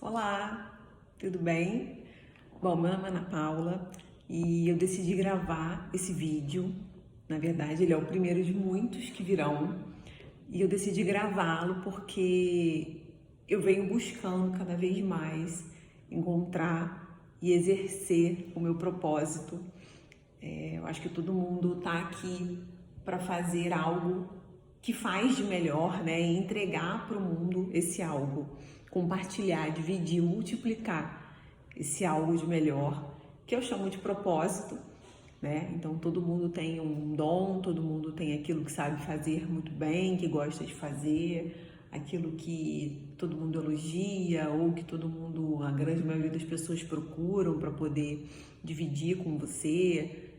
Olá, tudo bem? Bom, meu nome é Ana Paula e eu decidi gravar esse vídeo. Na verdade, ele é o primeiro de muitos que virão e eu decidi gravá-lo porque eu venho buscando cada vez mais encontrar e exercer o meu propósito. Eu acho que todo mundo está aqui para fazer algo que faz de melhor, né? E entregar para o mundo esse algo, compartilhar, dividir, multiplicar esse algo de melhor, que eu chamo de propósito, né? Então todo mundo tem um dom, todo mundo tem aquilo que sabe fazer muito bem, que gosta de fazer, aquilo que todo mundo elogia ou que todo mundo, a grande maioria das pessoas procuram para poder dividir com você,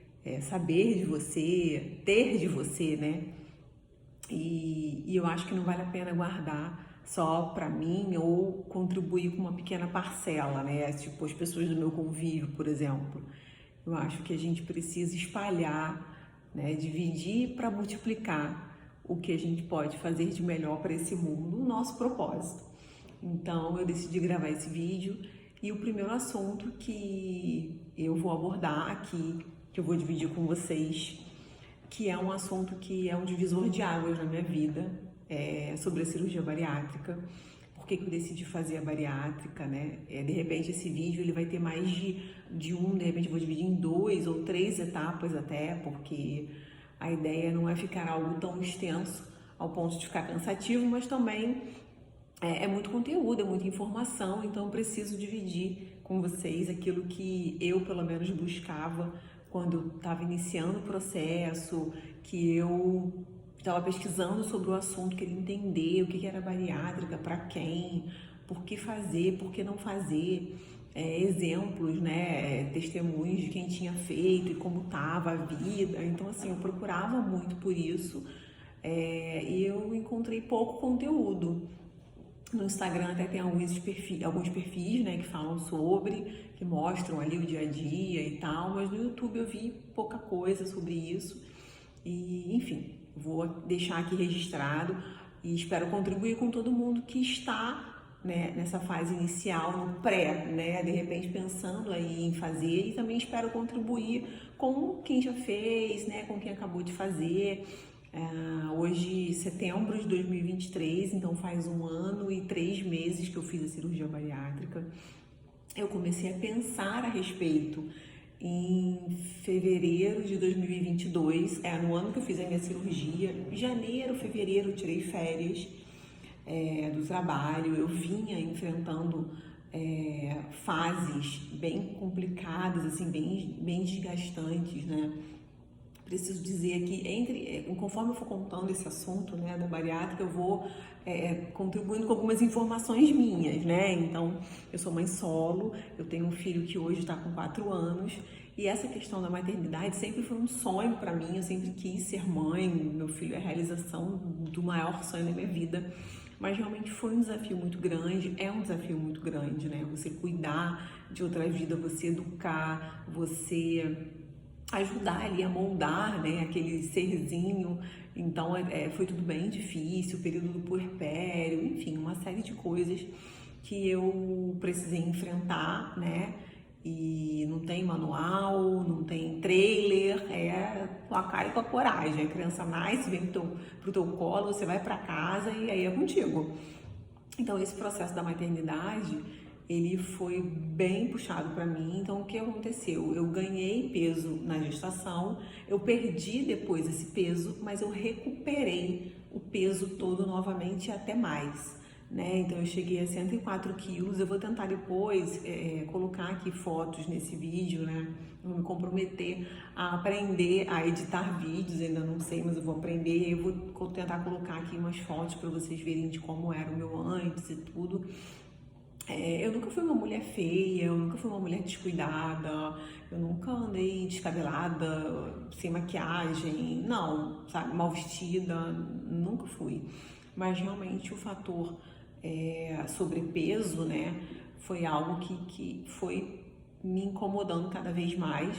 saber de você, ter de você, né? E eu acho que não vale a pena guardar só para mim ou contribuir com uma pequena parcela, né? Tipo as pessoas do meu convívio, por exemplo. Eu acho que a gente precisa espalhar, né? Dividir para multiplicar o que a gente pode fazer de melhor para esse mundo, o nosso propósito. Então eu decidi gravar esse vídeo e o primeiro assunto que eu vou abordar aqui, que eu vou dividir com vocês, que é um assunto que é um divisor de águas na minha vida, sobre a cirurgia bariátrica. Por que eu decidi fazer a bariátrica, né? De repente esse vídeo ele vai ter mais de um, de repente eu vou dividir em 2 ou 3 etapas até, porque a ideia não é ficar algo tão extenso ao ponto de ficar cansativo, mas também é muito conteúdo, é muita informação, então eu preciso dividir com vocês aquilo que eu, pelo menos, buscava quando eu estava iniciando o processo, que eu estava pesquisando sobre o assunto, queria entender o que era bariátrica, para quem, por que fazer, por que não fazer, exemplos, né, testemunhos de quem tinha feito e como estava a vida. Então, assim, eu procurava muito por isso, e eu encontrei pouco conteúdo. No Instagram até tem alguns perfis, né, que falam sobre, que mostram ali o dia a dia e tal, mas no YouTube eu vi pouca coisa sobre isso. E, enfim, vou deixar aqui registrado e espero contribuir com todo mundo que está, né, nessa fase inicial, no pré, né, de repente pensando aí em fazer, e também espero contribuir com quem já fez, né, com quem acabou de fazer. Hoje, setembro de 2023, então faz 1 ano e 3 meses que eu fiz a cirurgia bariátrica. Eu comecei a pensar a respeito em fevereiro de 2022, no ano que eu fiz a minha cirurgia. Janeiro, fevereiro, eu tirei férias do trabalho. Eu vinha enfrentando fases bem complicadas, assim, bem desgastantes, né? Preciso dizer que conforme eu for contando esse assunto, né, da bariátrica, eu vou contribuindo com algumas informações minhas, né? Então, eu sou mãe solo, eu tenho um filho que hoje está com 4 anos, e essa questão da maternidade sempre foi um sonho para mim. Eu sempre quis ser mãe, meu filho é a realização do maior sonho da minha vida, mas realmente foi um desafio muito grande, é um desafio muito grande, né? Você cuidar de outra vida, você educar, você ajudar ali a moldar, né, aquele serzinho. Então foi tudo bem difícil, o período do puerpério, enfim, uma série de coisas que eu precisei enfrentar, né? E não tem manual, não tem trailer, é com a cara e com a coragem. A criança nasce, vem pro teu colo, você vai para casa e aí é contigo. Então esse processo da maternidade, ele foi bem puxado para mim. Então o que aconteceu? Eu ganhei peso na gestação, eu perdi depois esse peso, mas eu recuperei o peso todo novamente e até mais, né? Então eu cheguei a 104 quilos. Eu vou tentar depois colocar aqui fotos nesse vídeo, né? Eu vou me comprometer a aprender a editar vídeos, ainda não sei, mas eu vou aprender. Eu vou tentar colocar aqui umas fotos para vocês verem de como era o meu antes e tudo. Eu nunca fui uma mulher feia, eu nunca fui uma mulher descuidada, eu nunca andei descabelada, sem maquiagem, não, sabe, mal vestida, nunca fui. Mas realmente o fator sobrepeso, né, foi algo que foi me incomodando cada vez mais.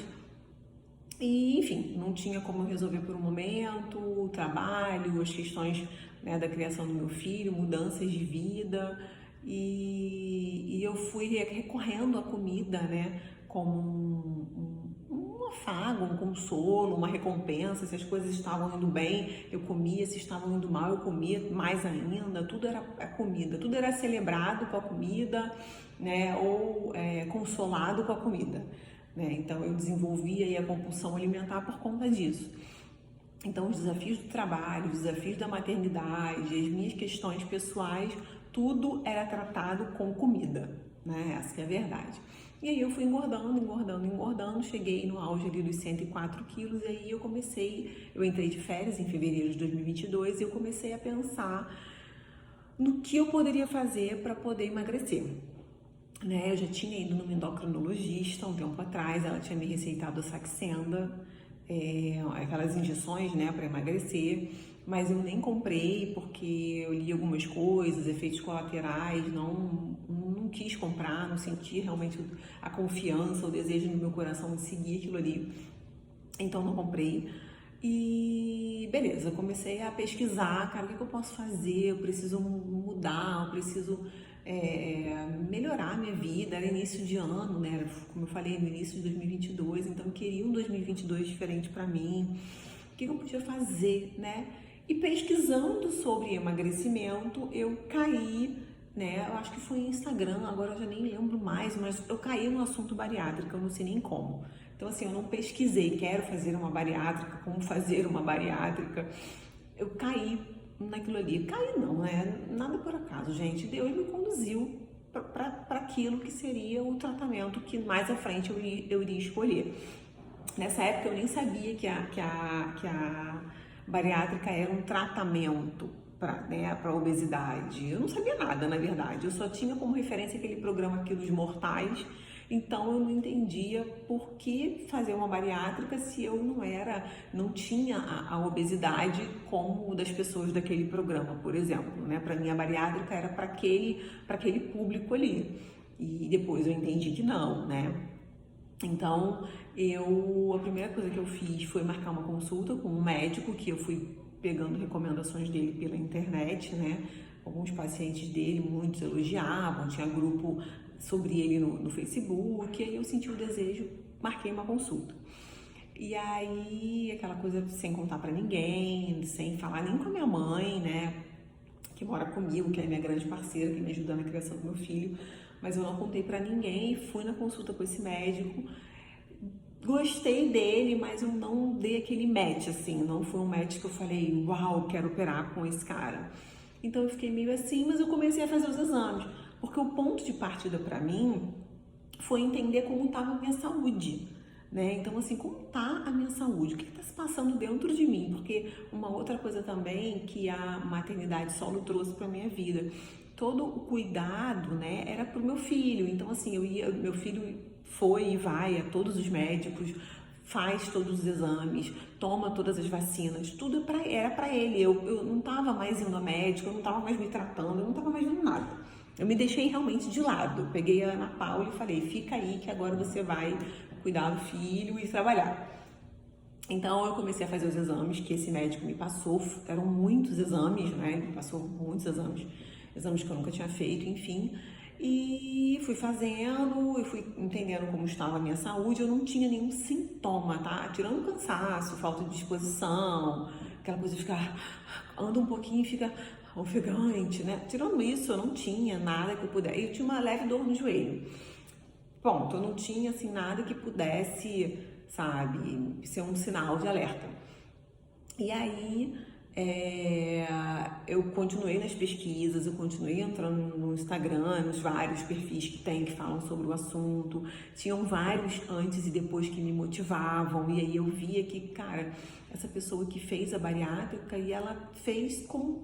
E, enfim, não tinha como resolver por um momento, o trabalho, as questões, né, da criação do meu filho, mudanças de vida. e eu fui recorrendo à comida, né, como um afago, um consolo, uma recompensa. Se as coisas estavam indo bem, eu comia; se estavam indo mal, eu comia mais ainda. Tudo era a comida, tudo era celebrado com a comida, né, ou consolado com a comida, né? Então eu desenvolvi aí a compulsão alimentar por conta disso. Então, os desafios do trabalho, os desafios da maternidade, as minhas questões pessoais, tudo era tratado com comida, né? Essa que é a verdade. E aí eu fui engordando, engordando, engordando, cheguei no auge ali dos 104 quilos, e aí eu entrei de férias em fevereiro de 2022 e eu comecei a pensar no que eu poderia fazer para poder emagrecer. Né? Eu já tinha ido numa endocrinologista um tempo atrás, ela tinha me receitado a Saxenda, aquelas injeções, né, para emagrecer, mas eu nem comprei porque eu li algumas coisas, efeitos colaterais, não quis comprar, não senti realmente a confiança, o desejo no meu coração de seguir aquilo ali, então não comprei. E beleza, comecei a pesquisar, cara, o que eu posso fazer? Eu preciso mudar, eu preciso melhorar a minha vida. Era início de ano, né? Como eu falei, no início de 2022, então eu queria um 2022 diferente para mim. O que eu podia fazer, né? E pesquisando sobre emagrecimento, eu caí, né? Eu acho que foi no Instagram, agora eu já nem lembro mais, mas eu caí no assunto bariátrica, eu não sei nem como. Então, assim, eu não pesquisei, quero fazer uma bariátrica, como fazer uma bariátrica. Eu caí naquilo ali. Caí não, nada por acaso, gente. Deus me conduziu para aquilo que seria o tratamento que mais à frente eu iria escolher. Nessa época eu nem sabia que a bariátrica era um tratamento para obesidade. Eu não sabia nada, na verdade. Eu só tinha como referência aquele programa Quilos Mortais. Então eu não entendia por que fazer uma bariátrica se eu não tinha a obesidade como das pessoas daquele programa, por exemplo, né? Para mim a bariátrica era para aquele público ali. E depois eu entendi que não, né? Então, a primeira coisa que eu fiz foi marcar uma consulta com um médico, que eu fui pegando recomendações dele pela internet, né? Alguns pacientes dele, muitos elogiavam, tinha grupo sobre ele no Facebook, e aí eu senti o desejo, marquei uma consulta. E aí, aquela coisa sem contar pra ninguém, sem falar nem com a minha mãe, né? Que mora comigo, que é a minha grande parceira, que me ajuda na criação do meu filho, mas eu não contei pra ninguém, fui na consulta com esse médico, gostei dele, mas eu não dei aquele match, assim, não foi um match que eu falei, uau, quero operar com esse cara. Então eu fiquei meio assim, mas eu comecei a fazer os exames, porque o ponto de partida pra mim foi entender como estava a minha saúde, né? Então, assim, como está a minha saúde? O que está se passando dentro de mim? Porque uma outra coisa também que a maternidade solo trouxe para minha vida, todo o cuidado, né, era para o meu filho. Então, assim, meu filho foi e vai a todos os médicos, faz todos os exames, toma todas as vacinas, tudo era para ele. Eu não estava mais indo a médico, eu não estava mais me tratando, eu não estava mais vendo nada. Eu me deixei realmente de lado. Peguei a Ana Paula e falei, fica aí que agora você vai cuidar do filho e trabalhar. Então eu comecei a fazer os exames que esse médico me passou, eram muitos exames, né? Ele me passou muitos exames que eu nunca tinha feito, enfim. E fui fazendo, e fui entendendo como estava a minha saúde. Eu não tinha nenhum sintoma, tá? Tirando cansaço, falta de disposição, aquela coisa de ficar, anda um pouquinho e fica ofegante, né? Tirando isso, eu não tinha nada que eu pudesse. Eu tinha uma leve dor no joelho. Ponto, eu não tinha assim nada que pudesse, sabe, ser um sinal de alerta. E aí eu continuei nas pesquisas, eu continuei entrando no Instagram, nos vários perfis que tem que falam sobre o assunto. Tinham vários antes e depois que me motivavam, e aí eu via que, cara, essa pessoa que fez a bariátrica e ela fez com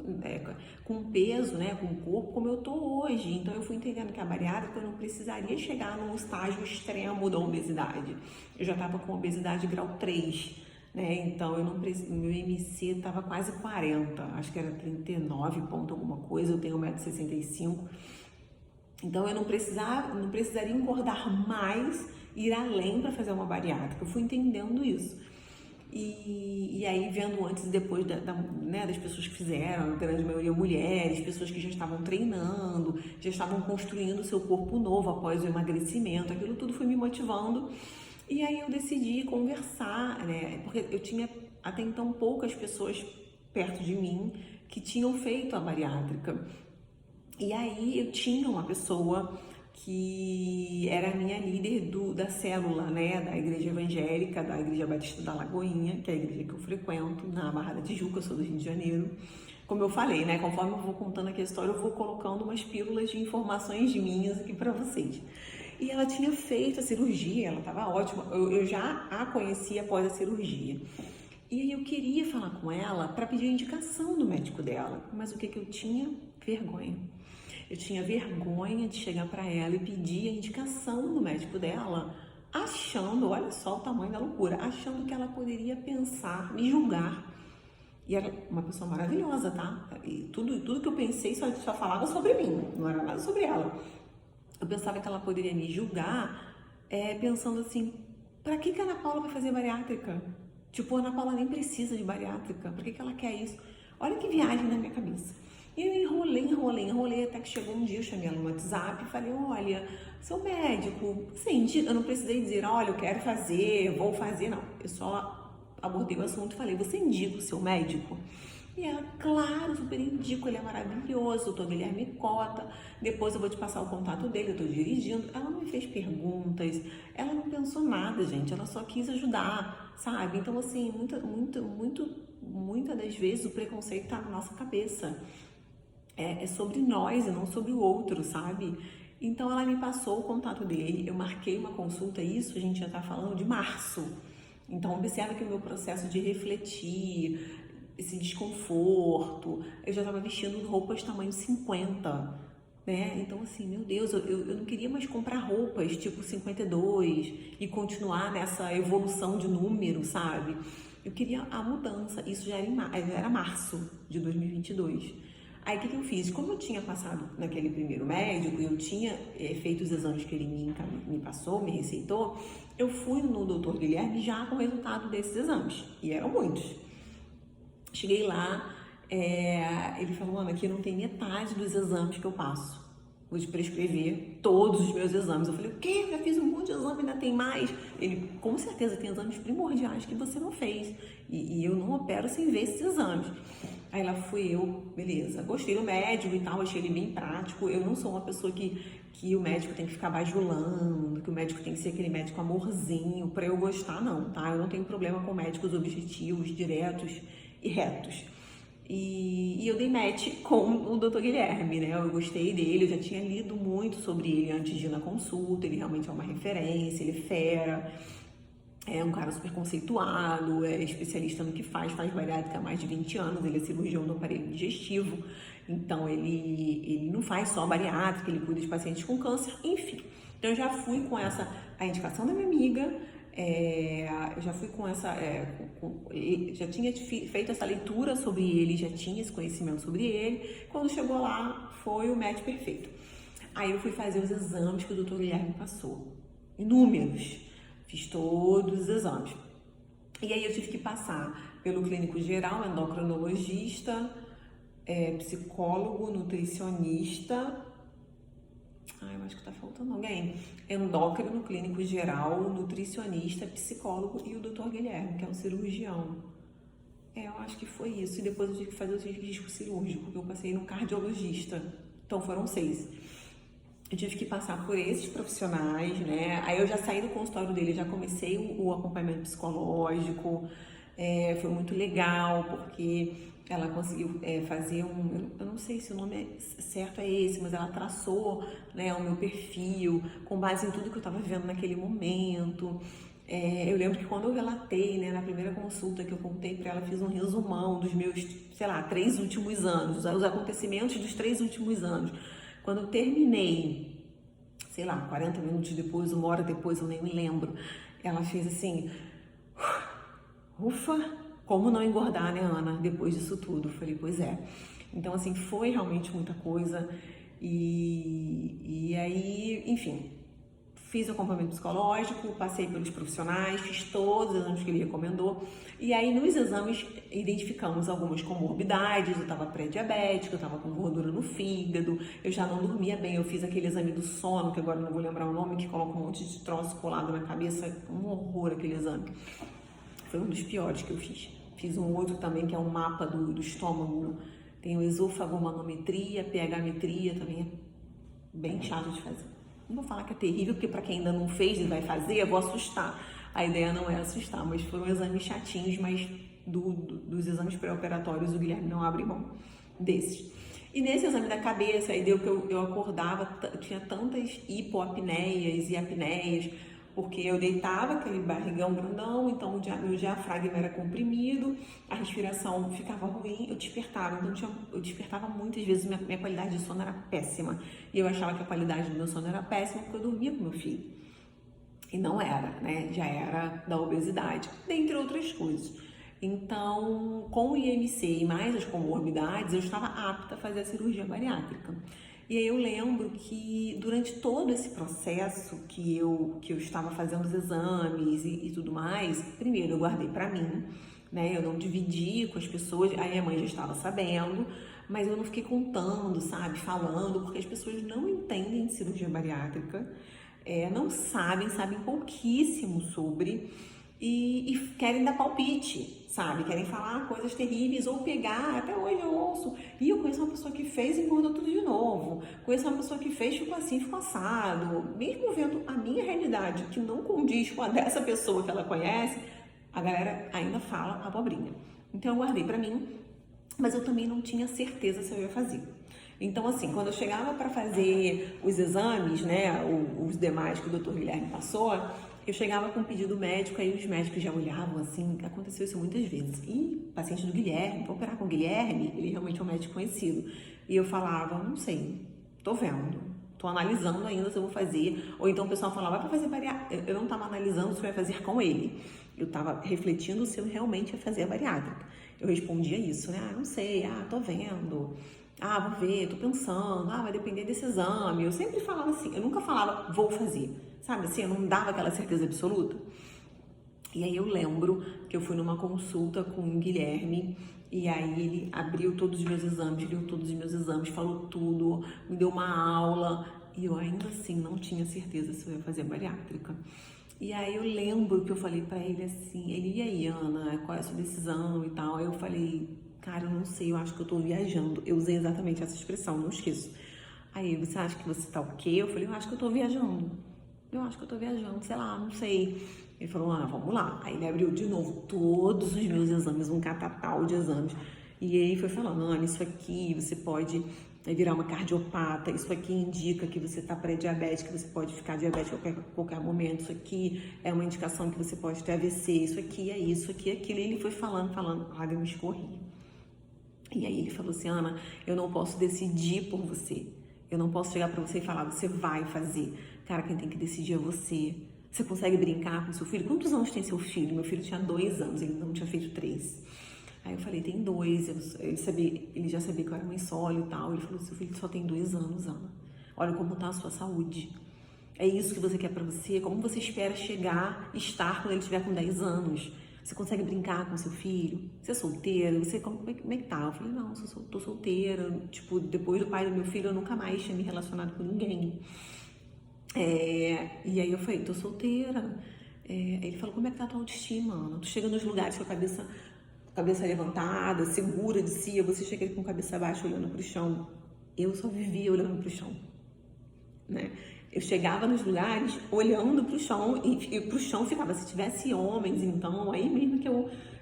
peso, né, com o corpo como eu tô hoje. Então eu fui entendendo que a bariátrica eu não precisaria chegar num estágio extremo da obesidade. Eu já estava com obesidade grau 3. Né? Então, meu IMC estava quase 40, acho que era 39 ponto alguma coisa, eu tenho 1,65 m. Então, eu não precisaria engordar mais, ir além para fazer uma bariátrica. Eu fui entendendo isso. E aí, vendo antes e depois né, das pessoas que fizeram, a grande maioria mulheres, pessoas que já estavam treinando, já estavam construindo o seu corpo novo após o emagrecimento, aquilo tudo foi me motivando. E aí eu decidi conversar, né, porque eu tinha até então poucas pessoas perto de mim que tinham feito a bariátrica. E aí eu tinha uma pessoa que era a minha líder da célula, né, da igreja evangélica, da Igreja Batista da Lagoinha, que é a igreja que eu frequento, na Barra da Tijuca, eu sou do Rio de Janeiro. Como eu falei, né, conforme eu vou contando aqui a história, eu vou colocando umas pílulas de informações minhas aqui para vocês. E ela tinha feito a cirurgia, ela estava ótima, eu já a conhecia após a cirurgia. E aí eu queria falar com ela para pedir a indicação do médico dela, mas o que eu tinha? Vergonha. Eu tinha vergonha de chegar para ela e pedir a indicação do médico dela, achando, olha só o tamanho da loucura, achando que ela poderia pensar, me julgar. E era uma pessoa maravilhosa, tá? E tudo que eu pensei só falava sobre mim, não era nada sobre ela. Eu pensava que ela poderia me julgar, pensando assim, pra que a Ana Paula vai fazer bariátrica? Tipo, a Ana Paula nem precisa de bariátrica, por que ela quer isso? Olha que viagem na minha cabeça. E eu enrolei, até que chegou um dia, eu chamei ela no WhatsApp e falei, olha, seu médico, sim, eu não precisei dizer, olha, eu quero fazer, vou fazer, não. Eu só abordei o assunto e falei, você indica o seu médico? E ela, claro, super indico, ele é maravilhoso, doutor Guilherme Cota, depois eu vou te passar o contato dele, eu tô dirigindo. Ela não me fez perguntas, ela não pensou nada, gente, ela só quis ajudar, sabe? Então, assim, muitas das vezes o preconceito tá na nossa cabeça. É sobre nós e não sobre o outro, sabe? Então ela me passou o contato dele, eu marquei uma consulta, isso a gente já tá falando de março. Então observa que o meu processo de refletir, esse desconforto, eu já estava vestindo roupas tamanho 50, né? Então assim, meu Deus, eu não queria mais comprar roupas tipo 52 e continuar nessa evolução de número, sabe? Eu queria a mudança, isso já era março de 2022. Aí o que eu fiz? Como eu tinha passado naquele primeiro médico e eu tinha feito os exames que ele me passou, me receitou, eu fui no doutor Guilherme já com o resultado desses exames, e eram muitos. Cheguei lá, ele falou, Ana, aqui não tem metade dos exames que eu passo. Vou te prescrever todos os meus exames. Eu falei, o quê? Eu já fiz um monte de exame, ainda tem mais? Ele, com certeza, tem exames primordiais que você não fez. E eu não opero sem ver esses exames. Aí lá fui eu, beleza. Gostei do médico e tal, achei ele bem prático. Eu não sou uma pessoa que o médico tem que ficar bajulando, que o médico tem que ser aquele médico amorzinho pra eu gostar, não, tá? Eu não tenho problema com médicos objetivos, diretos e retos. E eu dei match com o Dr. Guilherme, né? Eu gostei dele, eu já tinha lido muito sobre ele antes de ir na consulta, ele realmente é uma referência, ele é fera, é um cara super conceituado, é especialista no que faz bariátrica há mais de 20 anos, ele é cirurgião do aparelho digestivo, então ele não faz só bariátrica, ele cuida de pacientes com câncer, enfim. Então eu já fui com a indicação da minha amiga, eu já fui com essa, já tinha feito essa leitura sobre ele, já tinha esse conhecimento sobre ele. Quando chegou lá, foi o match perfeito. Aí eu fui fazer os exames que o Dr. Guilherme passou, inúmeros, fiz todos os exames. E aí eu tive que passar pelo clínico geral, endocrinologista, psicólogo, nutricionista. Eu acho que tá faltando alguém. Endócrino, clínico geral, nutricionista, psicólogo e o Dr. Guilherme, que é um cirurgião. Eu acho que foi isso. E depois eu tive que fazer o risco cirúrgico, porque eu passei no cardiologista. Então foram 6. Eu tive que passar por esses profissionais, né? Aí eu já saí do consultório dele, já comecei o acompanhamento psicológico. Foi muito legal, porque ela conseguiu fazer eu não sei se o nome certo é esse, mas ela traçou, né, o meu perfil com base em tudo que eu estava vivendo naquele momento. Eu lembro que quando eu relatei, né, na primeira consulta que eu contei para ela, fiz um resumão dos meus, 3 últimos anos, os acontecimentos dos 3 últimos anos. Quando eu terminei, 40 minutos depois, 1 hora depois, eu nem me lembro, ela fez assim, ufa, como não engordar, né, Ana, depois disso tudo? Eu falei, pois é. Então, assim, foi realmente muita coisa. E aí, enfim, fiz o acompanhamento psicológico, passei pelos profissionais, fiz todos os exames que ele recomendou. E aí, nos exames, identificamos algumas comorbidades. Eu estava pré-diabética, eu estava com gordura no fígado, eu já não dormia bem. Eu fiz aquele exame do sono, que agora não vou lembrar o nome, que coloca um monte de troço colado na cabeça. Um horror aquele exame. Foi um dos piores que eu fiz. Fiz um outro também, que é um mapa do estômago. Tem o esofagomanometria, pH-metria, também é bem chato de fazer. Não vou falar que é terrível, porque para quem ainda não fez e vai fazer, eu vou assustar. A ideia não é assustar, mas foram exames chatinhos, mas dos exames pré-operatórios o Guilherme não abre mão desses. E nesse exame da cabeça, aí deu que eu acordava, eu tinha tantas hipoapneias e apneias, porque eu deitava aquele barrigão grandão, então o meu diafragma era comprimido, a respiração ficava ruim, eu despertava. Então eu despertava muitas vezes, minha qualidade de sono era péssima. E eu achava que a qualidade do meu sono era péssima porque eu dormia com meu filho. E não era, né? Já era da obesidade, dentre outras coisas. Então, com o IMC e mais as comorbidades, eu estava apta a fazer a cirurgia bariátrica. E aí eu lembro que durante todo esse processo que eu estava fazendo os exames e tudo mais, primeiro eu guardei para mim, né? Eu não dividi com as pessoas, a minha mãe já estava sabendo, mas eu não fiquei contando, sabe? Falando, porque as pessoas não entendem de cirurgia bariátrica, não sabem pouquíssimo sobre e querem dar palpite, sabe? Querem falar coisas terríveis ou pegar, até hoje eu ouço. E eu conheço uma pessoa que fez e engordou tudo de novo. Conheço uma pessoa que fez, ficou assim, ficou assado. Mesmo vendo a minha realidade, que não condiz com a dessa pessoa que ela conhece, a galera ainda fala abobrinha. Então eu guardei pra mim, mas eu também não tinha certeza se eu ia fazer. Então, assim, quando eu chegava para fazer os exames, né, os demais que o Dr. Guilherme passou, eu chegava com um pedido médico, aí os médicos já olhavam assim, aconteceu isso muitas vezes. E paciente do Guilherme, vou operar com o Guilherme, ele realmente é um médico conhecido. E eu falava, não sei, tô vendo, tô analisando ainda se eu vou fazer. Ou então o pessoal falava, vai fazer bariátrica. Eu não estava analisando se eu ia fazer com ele. Eu estava refletindo se eu realmente ia fazer a bariátrica. Eu respondia isso, né? Não sei, tô vendo. Vou ver, tô pensando, vai depender desse exame. Eu sempre falava assim, eu nunca falava, vou fazer. Sabe assim, eu não dava aquela certeza absoluta. E aí eu lembro que eu fui numa consulta com o Guilherme e aí ele abriu todos os meus exames, viu todos os meus exames, falou tudo, me deu uma aula e eu ainda assim não tinha certeza se eu ia fazer bariátrica. E aí eu lembro que eu falei pra ele assim, e aí, Ana, qual é a sua decisão e tal? Aí eu falei, cara, eu não sei, eu acho que eu tô viajando. Eu usei exatamente essa expressão, não esqueço. Aí, você acha que você tá o quê? Eu falei, eu acho que eu tô viajando. Eu acho que eu tô viajando, sei lá, não sei. Ele falou, vamos lá. Aí ele abriu de novo todos os meus exames, um catatal de exames. E aí foi falando, Ana, isso aqui você pode virar uma cardiopata, isso aqui indica que você tá pré-diabético, que você pode ficar diabético a qualquer momento, isso aqui é uma indicação que você pode ter AVC, isso aqui é isso, aqui é aquilo. E ele foi falando, lágrimas escorriam. E aí ele falou assim, Ana, eu não posso decidir por você. Eu não posso chegar pra você e falar, você vai fazer. Cara, quem tem que decidir é você. Você consegue brincar com seu filho? Quantos anos tem seu filho? Meu filho tinha 2 anos, ele não tinha feito 3. Aí eu falei, tem 2. Ele já sabia que eu era mãe solo e tal. Ele falou, seu filho só tem 2 anos, Ana. Olha como tá a sua saúde. É isso que você quer pra você? Como você espera estar quando ele estiver com 10 anos? Você consegue brincar com seu filho? Você é solteira? Como é que tá? Eu falei, não, tô solteira. Tipo, depois do pai do meu filho, eu nunca mais tinha me relacionado com ninguém. E aí eu falei, tô solteira. Ele falou, como é que tá a tua autoestima, Ana? Tu chega nos lugares com a cabeça levantada, segura de si, você chega com a cabeça baixa olhando pro chão. Eu só vivia olhando pro chão, né? Eu chegava nos lugares olhando pro chão e pro chão ficava, se tivesse homens, então, aí mesmo que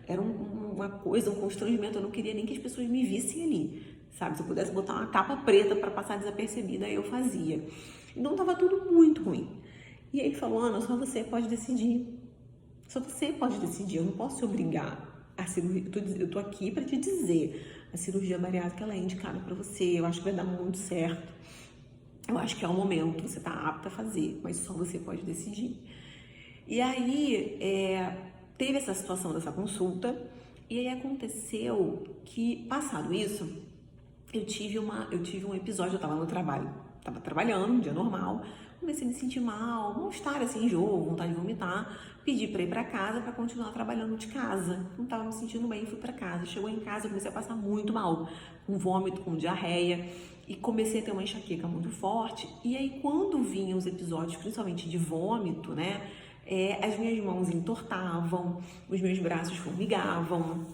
era uma coisa, um constrangimento, eu não queria nem que as pessoas me vissem ali, sabe? Se eu pudesse botar uma capa preta para passar desapercebida, aí eu fazia. Então tava tudo muito ruim. E aí ele falou, Ana, só você pode decidir. Só você pode decidir, eu não posso te obrigar a cirurgia. Eu tô aqui para te dizer, a cirurgia bariátrica ela é indicada para você, eu acho que vai dar muito certo. Eu acho que é o momento, você tá apta a fazer, mas só você pode decidir. E aí, teve essa situação dessa consulta, e aí aconteceu que, passado isso, eu tive um episódio, eu tava no trabalho, tava trabalhando, um dia normal, comecei a me sentir mal, mal-estar, assim, enjoo, vontade de vomitar, pedi pra ir pra casa pra continuar trabalhando de casa. Não tava me sentindo bem, fui pra casa. Chegou em casa, eu comecei a passar muito mal, com vômito, com diarreia, e comecei a ter uma enxaqueca muito forte. E aí, quando vinham os episódios, principalmente de vômito, né, as minhas mãos entortavam, os meus braços formigavam,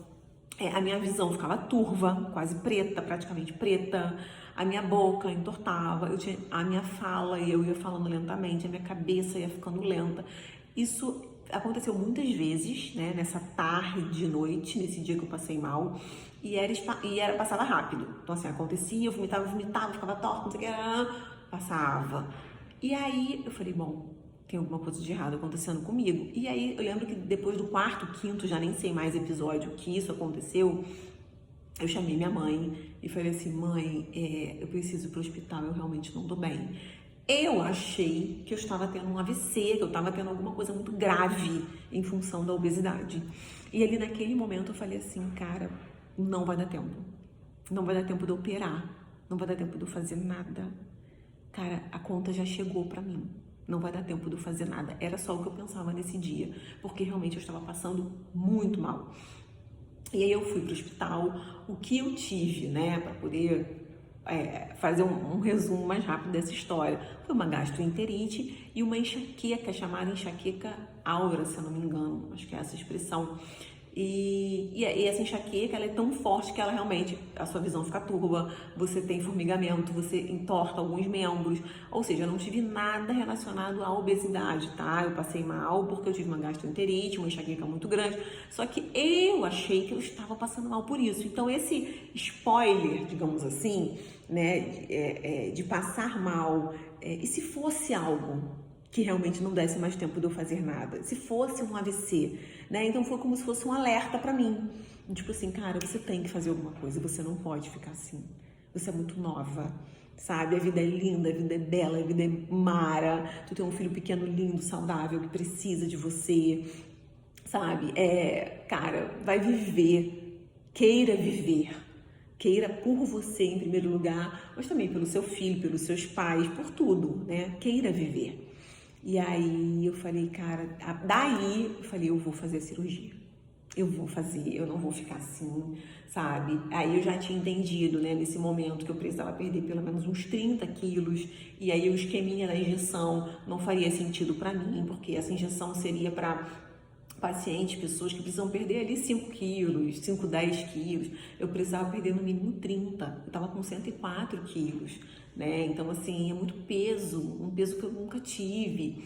a minha visão ficava turva, quase preta, praticamente preta, a minha boca entortava, a minha fala, eu ia falando lentamente, a minha cabeça ia ficando lenta. Isso aconteceu muitas vezes, né, nessa tarde, noite, nesse dia que eu passei mal, passava rápido. Então, assim, acontecia, eu vomitava, ficava torta, não sei o que, passava. E aí eu falei, bom, tem alguma coisa de errado acontecendo comigo. E aí eu lembro que depois do quarto, quinto, já nem sei mais episódio que isso aconteceu, eu chamei minha mãe e falei assim, mãe, eu preciso ir pro hospital, eu realmente não tô bem. Eu achei que eu estava tendo um AVC, que eu estava tendo alguma coisa muito grave em função da obesidade. E ali naquele momento eu falei assim, cara, não vai dar tempo. Não vai dar tempo de eu operar. Não vai dar tempo de eu fazer nada. Cara, a conta já chegou pra mim. Não vai dar tempo de eu fazer nada. Era só o que eu pensava nesse dia, porque realmente eu estava passando muito mal. E aí eu fui pro hospital. O que eu tive, né, para poder fazer um resumo mais rápido dessa história, foi uma gastroenterite e uma enxaqueca, chamada enxaqueca aura, se eu não me engano, acho que é essa expressão. E essa enxaqueca, ela é tão forte que ela realmente, a sua visão fica turva, você tem formigamento, você entorta alguns membros, ou seja, eu não tive nada relacionado à obesidade, tá? Eu passei mal porque eu tive uma gastroenterite, uma enxaqueca muito grande, só que eu achei que eu estava passando mal por isso. Então esse spoiler, digamos assim, né, de passar mal, e se fosse algo que realmente não desse mais tempo de eu fazer nada, se fosse um AVC, né? Então foi como se fosse um alerta pra mim, tipo assim, cara, você tem que fazer alguma coisa, você não pode ficar assim, você é muito nova, sabe? A vida é linda, a vida é bela, a vida é mara, tu tem um filho pequeno, lindo, saudável, que precisa de você, sabe? Cara, vai viver, queira viver. Queira por você em primeiro lugar, mas também pelo seu filho, pelos seus pais, por tudo, né? Queira viver. E aí eu falei, cara, daí eu falei, eu vou fazer a cirurgia. Eu vou fazer, eu não vou ficar assim, sabe? Aí eu já tinha entendido, né, nesse momento que eu precisava perder pelo menos uns 30 quilos. E aí o esqueminha da injeção não faria sentido pra mim, porque essa injeção seria pra pacientes, pessoas que precisam perder ali 5 quilos, 5, 10 quilos. Eu precisava perder no mínimo 30. Eu tava com 104 quilos, né? Então, assim, é muito peso, um peso que eu nunca tive.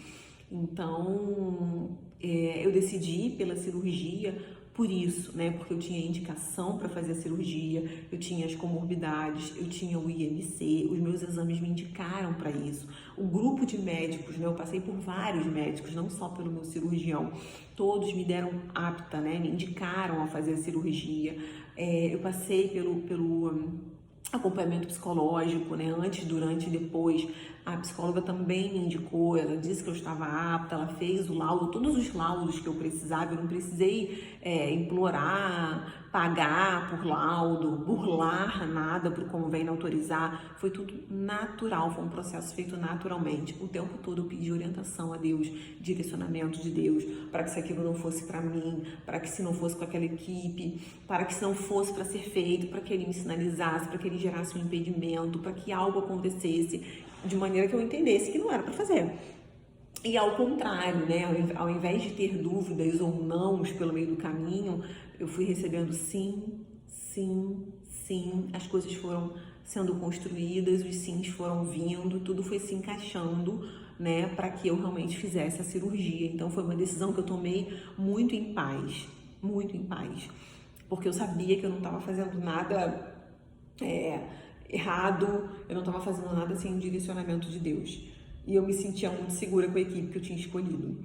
Então, eu decidi pela cirurgia por isso, né? Porque eu tinha indicação para fazer a cirurgia, eu tinha as comorbidades, eu tinha o IMC, os meus exames me indicaram para isso. O grupo de médicos, né? Eu passei por vários médicos, não só pelo meu cirurgião, todos me deram apta, né? Me indicaram a fazer a cirurgia. Eu passei pelo acompanhamento psicológico, né? Antes, durante e depois. A psicóloga também me indicou, ela disse que eu estava apta, ela fez o laudo, todos os laudos que eu precisava, eu não precisei implorar, pagar por laudo, burlar nada para o convênio autorizar, foi tudo natural, foi um processo feito naturalmente. O tempo todo eu pedi orientação a Deus, direcionamento de Deus, para que se aquilo não fosse para mim, para que se não fosse com aquela equipe, para que se não fosse para ser feito, para que Ele me sinalizasse, para que Ele gerasse um impedimento, para que algo acontecesse de maneira que eu entendesse que não era para fazer. E ao contrário, né, ao invés de ter dúvidas ou nãos pelo meio do caminho, eu fui recebendo sim, sim, sim. As coisas foram sendo construídas, os sims foram vindo, tudo foi se encaixando, né, para que eu realmente fizesse a cirurgia. Então foi uma decisão que eu tomei muito em paz, porque eu sabia que eu não estava fazendo nada errado, eu não estava fazendo nada sem o direcionamento de Deus. E eu me sentia muito segura com a equipe que eu tinha escolhido.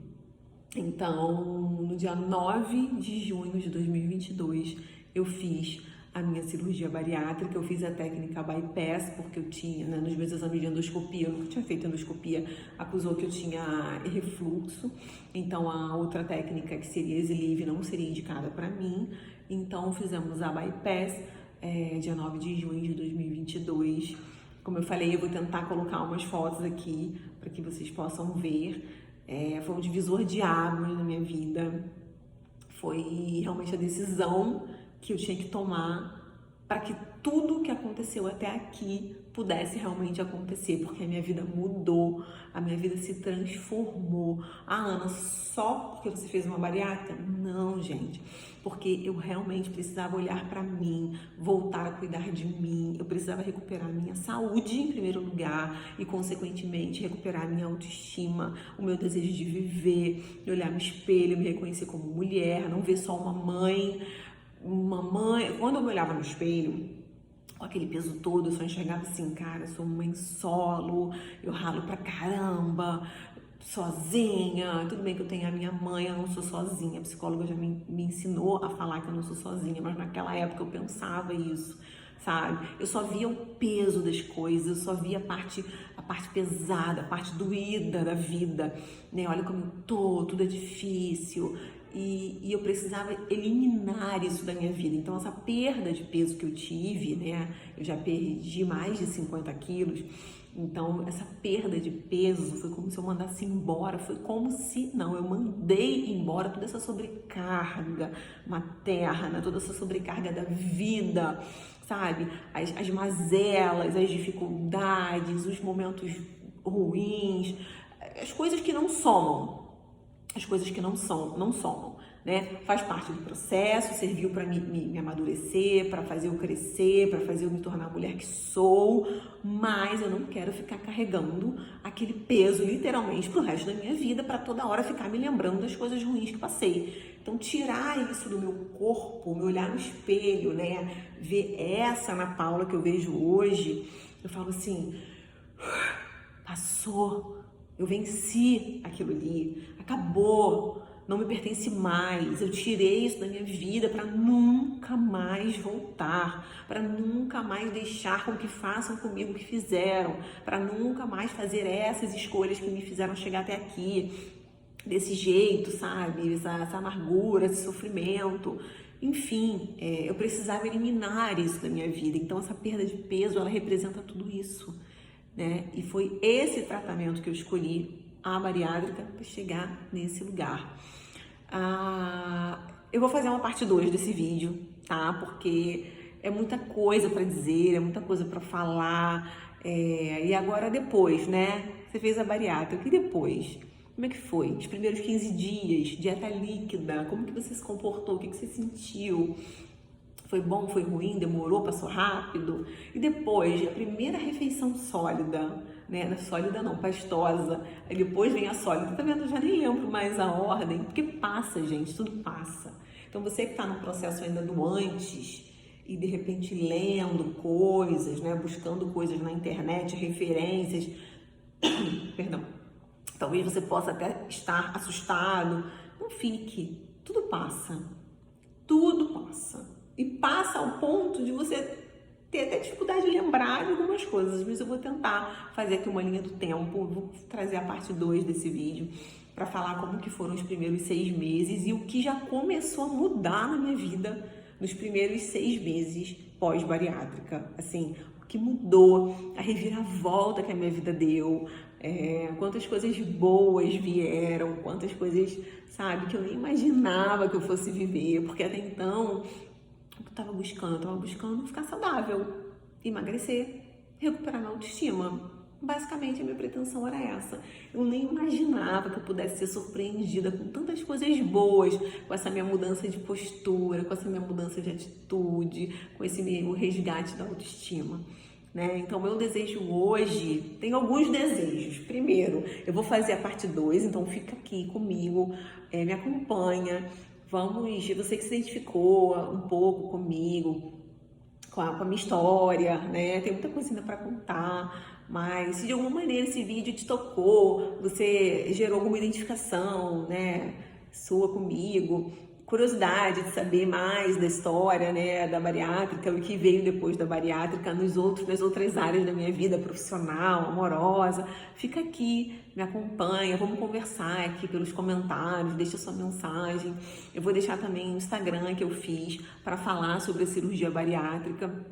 Então, no dia 9 de junho de 2022, eu fiz a minha cirurgia bariátrica, eu fiz a técnica bypass, porque eu tinha, né, nos meus exames de endoscopia, eu nunca tinha feito endoscopia, acusou que eu tinha refluxo, então a outra técnica, que seria Easy não seria indicada para mim, então fizemos a bypass, dia 9 de junho de 2022, Como eu falei, eu vou tentar colocar umas fotos aqui para que vocês possam ver. Foi um divisor de águas na minha vida. Foi realmente a decisão que eu tinha que tomar para que tudo que aconteceu até aqui pudesse realmente acontecer, porque a minha vida mudou, a minha vida se transformou. Ah, Ana, só porque você fez uma bariátrica? Não, gente, porque eu realmente precisava olhar para mim, voltar a cuidar de mim, eu precisava recuperar a minha saúde em primeiro lugar e, consequentemente, recuperar a minha autoestima, o meu desejo de viver, de olhar no espelho, me reconhecer como mulher, não ver só uma mãe. Quando eu me olhava no espelho, com aquele peso todo, eu só enxergava assim, cara, eu sou mãe solo, eu ralo pra caramba, sozinha. Tudo bem que eu tenho a minha mãe, eu não sou sozinha. A psicóloga já me ensinou a falar que eu não sou sozinha, mas naquela época eu pensava isso, sabe? Eu só via o peso das coisas, eu só via a parte pesada, a parte doída da vida, né? Olha como eu tô, tudo é difícil. E eu precisava eliminar isso da minha vida. Então, essa perda de peso que eu tive, né? Eu já perdi mais de 50 quilos. Então, essa perda de peso foi como se eu mandasse embora. Foi como se, não, eu mandei embora toda essa sobrecarga materna, toda essa sobrecarga da vida, sabe? As mazelas, as dificuldades, os momentos ruins, as coisas que não somam. As coisas que não somam, né? Faz parte do processo, serviu para me amadurecer, para fazer eu crescer, para fazer eu me tornar a mulher que sou, mas eu não quero ficar carregando aquele peso, literalmente, pro resto da minha vida, para toda hora ficar me lembrando das coisas ruins que passei. Então, tirar isso do meu corpo, me olhar no espelho, né? Ver essa Ana Paula que eu vejo hoje, eu falo assim, passou. Eu venci aquilo ali, acabou, não me pertence mais. Eu tirei isso da minha vida para nunca mais voltar, para nunca mais deixar com que façam comigo o que fizeram, para nunca mais fazer essas escolhas que me fizeram chegar até aqui, desse jeito, sabe? Essa amargura, esse sofrimento. Enfim, eu precisava eliminar isso da minha vida. Então, essa perda de peso, ela representa tudo isso. Né? E foi esse tratamento que eu escolhi, a bariátrica, para chegar nesse lugar. Eu vou fazer uma parte 2 desse vídeo, tá? Porque é muita coisa para dizer, é muita coisa para falar. E agora depois, né? Você fez a bariátrica, e depois? Como é que foi? Os primeiros 15 dias, dieta líquida, como que você se comportou? O que você sentiu? Foi bom, foi ruim, demorou, passou rápido? E depois, a primeira refeição sólida, né? Sólida não, pastosa. Aí depois vem a sólida. Tá vendo? Eu já nem lembro mais a ordem, porque passa, gente, tudo passa. Então você que tá no processo ainda do antes e de repente lendo coisas, né? Buscando coisas na internet, referências, perdão. Talvez você possa até estar assustado. Não fique, tudo passa. Tudo passa. E passa ao ponto de você ter até dificuldade de lembrar de algumas coisas. Mas eu vou tentar fazer aqui uma linha do tempo. Vou trazer a parte 2 desse vídeo para falar como que foram os primeiros 6 meses e o que já começou a mudar na minha vida nos primeiros 6 meses pós-bariátrica. Assim, o que mudou, a reviravolta que a minha vida deu, quantas coisas boas vieram, quantas coisas, sabe, que eu nem imaginava que eu fosse viver, porque até então eu estava buscando ficar saudável, emagrecer, recuperar minha autoestima. Basicamente, a minha pretensão era essa. Eu nem imaginava que eu pudesse ser surpreendida com tantas coisas boas, com essa minha mudança de postura, com essa minha mudança de atitude, com esse meu resgate da autoestima. Né? Então, meu desejo hoje, tem alguns desejos. Primeiro, eu vou fazer a parte 2, então fica aqui comigo, me acompanha. Você que se identificou um pouco comigo, com a minha história, né? Tem muita coisa ainda para contar, mas se de alguma maneira esse vídeo te tocou, você gerou alguma identificação, né? Sua comigo, curiosidade de saber mais da história, né? Da bariátrica, o que veio depois da bariátrica nas outras áreas da minha vida profissional, amorosa, fica aqui, me acompanha, vamos conversar aqui pelos comentários, deixa sua mensagem. Eu vou deixar também o Instagram que eu fiz para falar sobre a cirurgia bariátrica.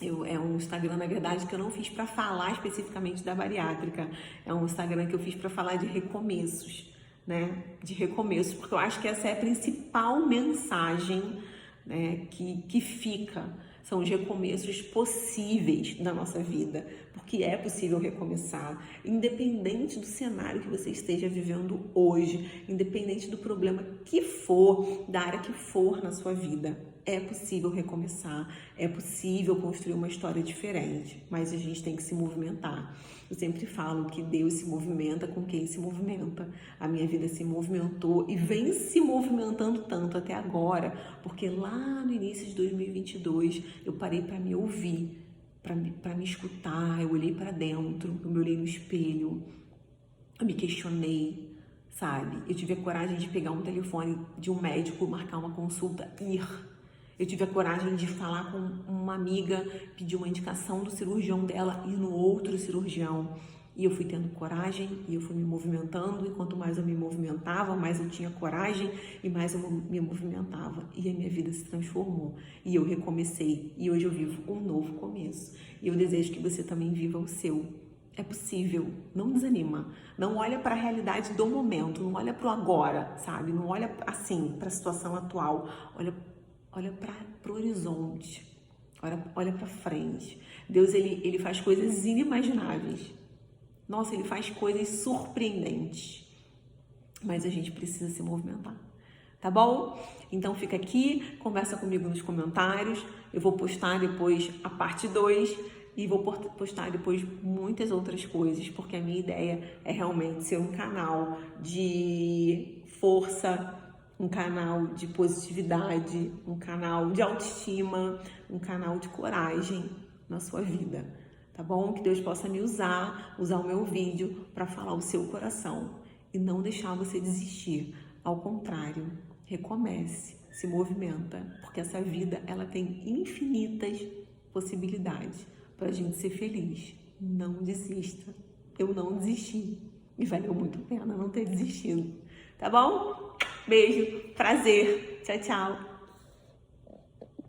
É um Instagram, na verdade, que eu não fiz para falar especificamente da bariátrica. É um Instagram que eu fiz para falar de recomeços, né? De recomeços, porque eu acho que essa é a principal mensagem, né, que fica. São os recomeços possíveis da nossa vida, porque é possível recomeçar, independente do cenário que você esteja vivendo hoje, independente do problema que for, da área que for na sua vida. É possível recomeçar, é possível construir uma história diferente, mas a gente tem que se movimentar. Eu sempre falo que Deus se movimenta com quem se movimenta. A minha vida se movimentou e vem se movimentando tanto até agora, porque lá no início de 2022 eu parei para me ouvir, para me escutar, eu olhei para dentro, eu me olhei no espelho, eu me questionei, sabe? Eu tive a coragem de pegar um telefone de um médico, marcar uma consulta, ir. Eu tive a coragem de falar com uma amiga, pedir uma indicação do cirurgião dela, ir no outro cirurgião. E eu fui tendo coragem e eu fui me movimentando. E quanto mais eu me movimentava, mais eu tinha coragem e mais eu me movimentava. E a minha vida se transformou. E eu recomecei. E hoje eu vivo um novo começo. E eu desejo que você também viva o seu. É possível, não desanima, não olha para a realidade do momento, não olha para o agora, sabe? Não olha assim para a situação atual, olha para o horizonte, olha para frente. Deus, ele faz coisas inimagináveis. Nossa, ele faz coisas surpreendentes. Mas a gente precisa se movimentar. Tá bom? Então fica aqui, conversa comigo nos comentários. Eu vou postar depois a parte 2 e vou postar depois muitas outras coisas, porque a minha ideia é realmente ser um canal de força, um canal de positividade, um canal de autoestima, um canal de coragem na sua vida, tá bom? Que Deus possa me usar o meu vídeo para falar o seu coração e não deixar você desistir. Ao contrário, recomece, se movimenta, porque essa vida ela tem infinitas possibilidades para a gente ser feliz. Não desista. Eu não desisti e valeu muito a pena não ter desistido, tá bom? Beijo, prazer, tchau, tchau.